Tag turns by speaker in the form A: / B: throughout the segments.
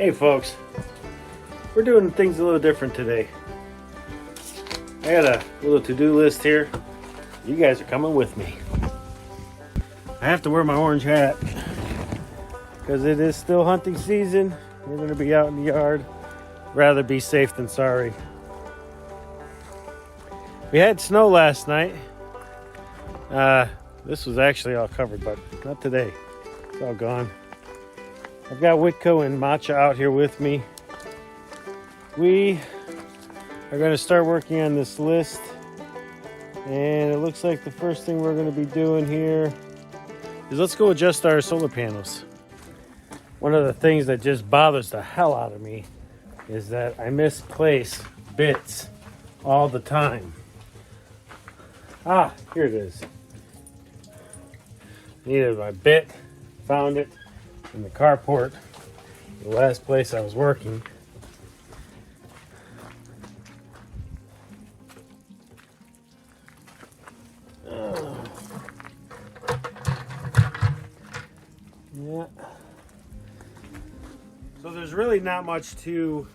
A: Hey folks, we're doing things a little different today. I got a little to-do list here. You guys are coming with me. I have to wear my orange hat because it is still hunting season. We're going to be out in the yard. Rather be safe than sorry. We had snow last night. This was actually all covered, but not today. It's all gone. I've got Whitco and Matcha out here with me. We are going to start working on this list. And it looks like the first thing we're going to be doing here is let's go adjust our solar panels. One of the things that just bothers the hell out of me is that I misplace bits all the time. Ah, here it is. Needed my bit, found it in the carport, the last place I was working. Yeah. So there's really not much to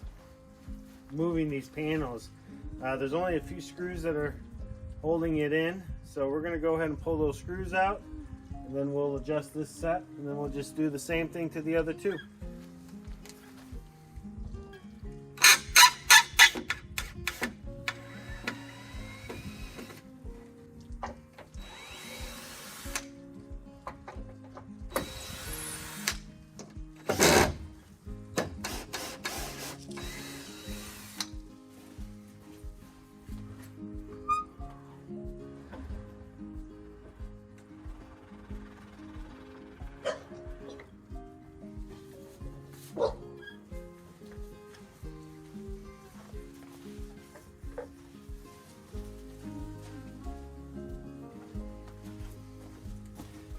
A: moving these panels. There's only a few screws that are holding it in. So we're going to go ahead and pull those screws out, and then we'll adjust this set, and then we'll just do the same thing to the other two.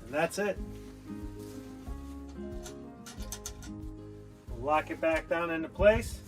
A: And that's it. We'll lock it back down into place.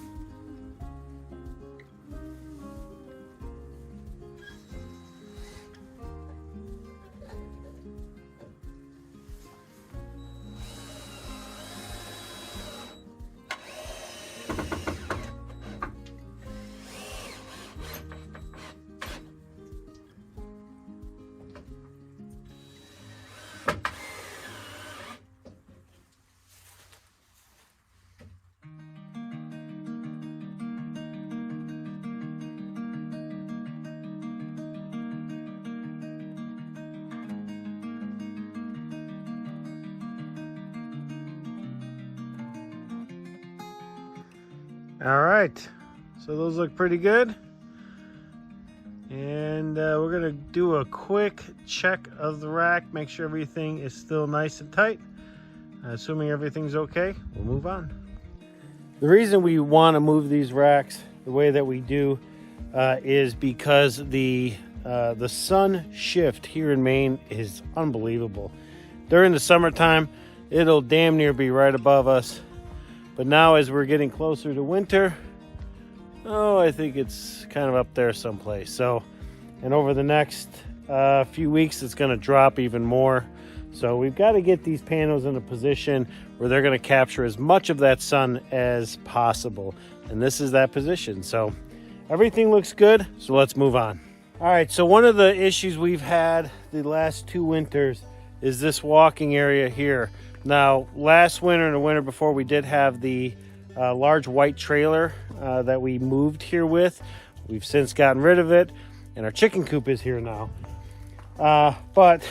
A: All right, so those look pretty good. And we're gonna do a quick check of the rack, make sure everything is still nice and tight. Assuming everything's okay, we'll move on. The reason we want to move these racks the way that we do is because the sun shift here in Maine is unbelievable. During the summertime, it'll damn near be right above us. But now as we're getting closer to winter, I think it's kind of up there someplace. So, and over the next few weeks, it's going to drop even more. So we've got to get these panels in a position where they're going to capture as much of that sun as possible. And this is that position. So everything looks good. So let's move on. All right. So one of the issues we've had the last 2 winters is this walking area here. Now, last winter and the winter before, we did have the large white trailer that we moved here with. We've since gotten rid of it, and our chicken coop is here now. But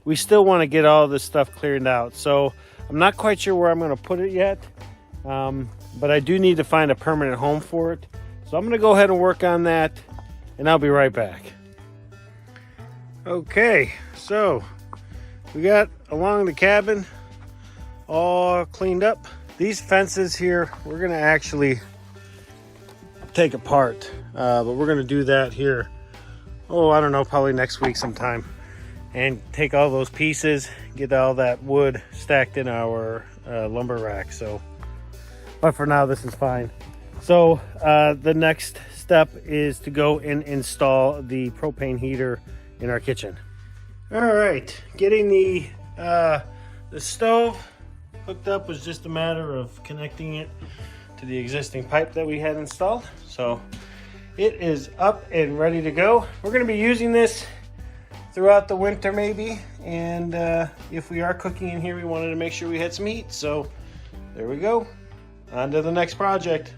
A: we still want to get all this stuff cleared out. So I'm not quite sure where I'm going to put it yet, but I do need to find a permanent home for it. So I'm going to go ahead and work on that, and I'll be right back. Okay, so we got along the cabin all cleaned up. These fences here, we're gonna actually take apart, but we're gonna do that here, I don't know, probably next week sometime, and take all those pieces, get all that wood stacked in our lumber rack. So, but for now, this is fine. So the next step is to go and install the propane heater in our kitchen. All right, getting the stove hooked up. Was just a matter of connecting it to the existing pipe that we had installed. So it is up and ready to go. We're going to be using this throughout the winter maybe, and if we are cooking in here, we wanted to make sure we had some heat. So there we go, on to the next project.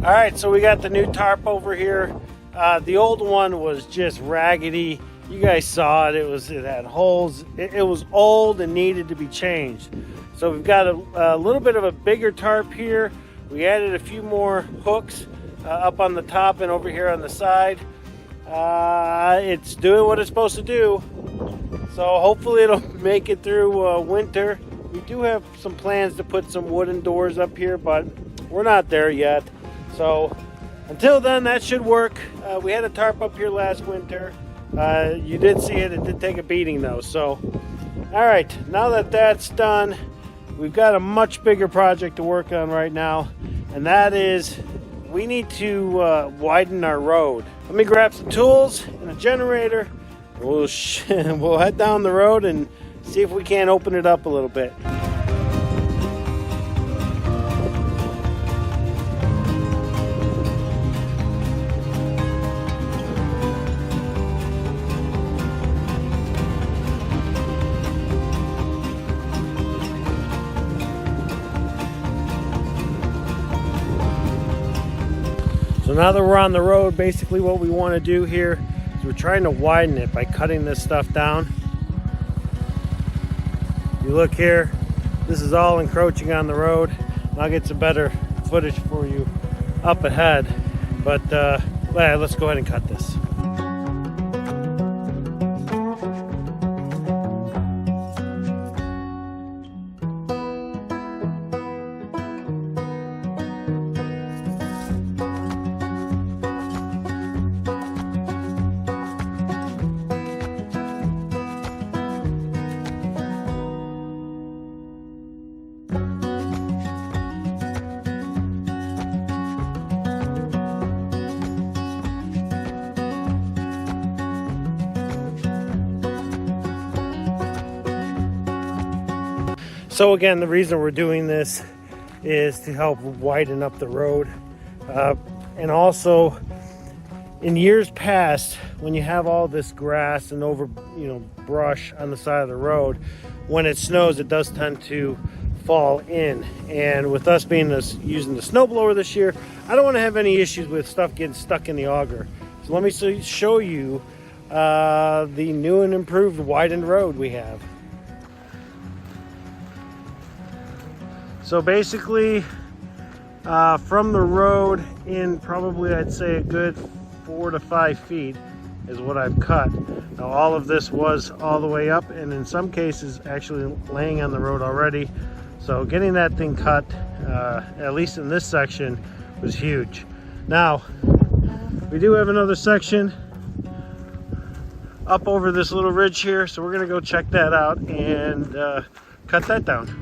A: All right, so we got the new tarp over here. The old one was just raggedy. You guys saw it. It had holes. It was old and needed to be changed. So we've got a little bit of a bigger tarp here. We added a few more hooks up on the top and over here on the side. It's doing what it's supposed to do. So hopefully it'll make it through winter. We do have some plans to put some wooden doors up here, but we're not there yet. So until then, that should work. We had a tarp up here last winter. You did see it. It did take a beating though. So, all right, now that that's done, we've got a much bigger project to work on right now. And that is, we need to widen our road. Let me grab some tools and a generator. And we'll head down the road and see if we can't open it up a little bit. So now that we're on the road, basically what we want to do here is we're trying to widen it by cutting this stuff down. You look here, this is all encroaching on the road. I'll get some better footage for you up ahead, but let's go ahead and cut this. So again, the reason we're doing this is to help widen up the road. And also, in years past, when you have all this grass and brush on the side of the road, when it snows, it does tend to fall in. And with us using the snowblower this year, I don't want to have any issues with stuff getting stuck in the auger. So let me show you the new and improved widened road we have. So basically, from the road in probably, I'd say, a good 4 to 5 feet is what I've cut. Now all of this was all the way up, and in some cases actually laying on the road already. So getting that thing cut, at least in this section, was huge. Now, we do have another section up over this little ridge here, so we're gonna go check that out and cut that down.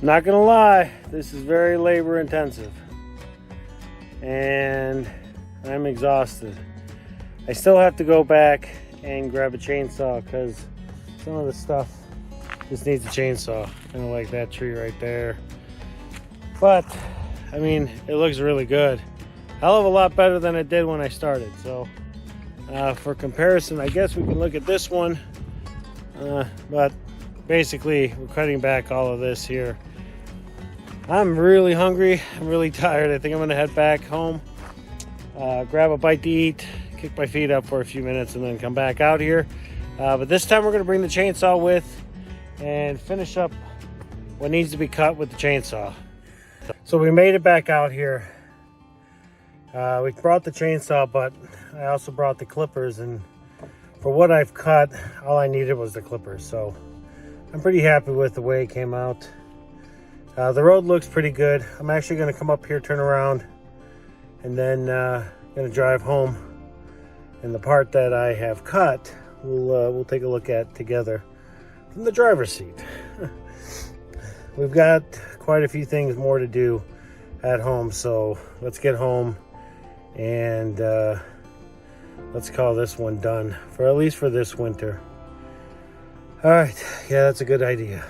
A: Not gonna lie, this is very labor intensive and I'm exhausted. I still have to go back and grab a chainsaw because some of the stuff just needs a chainsaw, kind of like that tree right there. But I mean, it looks really good. Hell of a lot better than it did when I started. So for comparison, I guess we can look at this one. But basically, we're cutting back all of this here. I'm really hungry. I'm really tired. I think I'm gonna head back home, grab a bite to eat, kick my feet up for a few minutes, and then come back out here. But this time we're gonna bring the chainsaw with and finish up what needs to be cut with the chainsaw. So we made it back out here. We brought the chainsaw, but I also brought the clippers, and for what I've cut, all I needed was the clippers. So I'm pretty happy with the way it came out. The road looks pretty good. I'm actually gonna come up here, turn around, and then gonna drive home. And the part that I have cut, we'll take a look at together from the driver's seat. We've got quite a few things more to do at home, so let's get home and let's call this one done, for at least for this winter. All right, yeah, that's a good idea.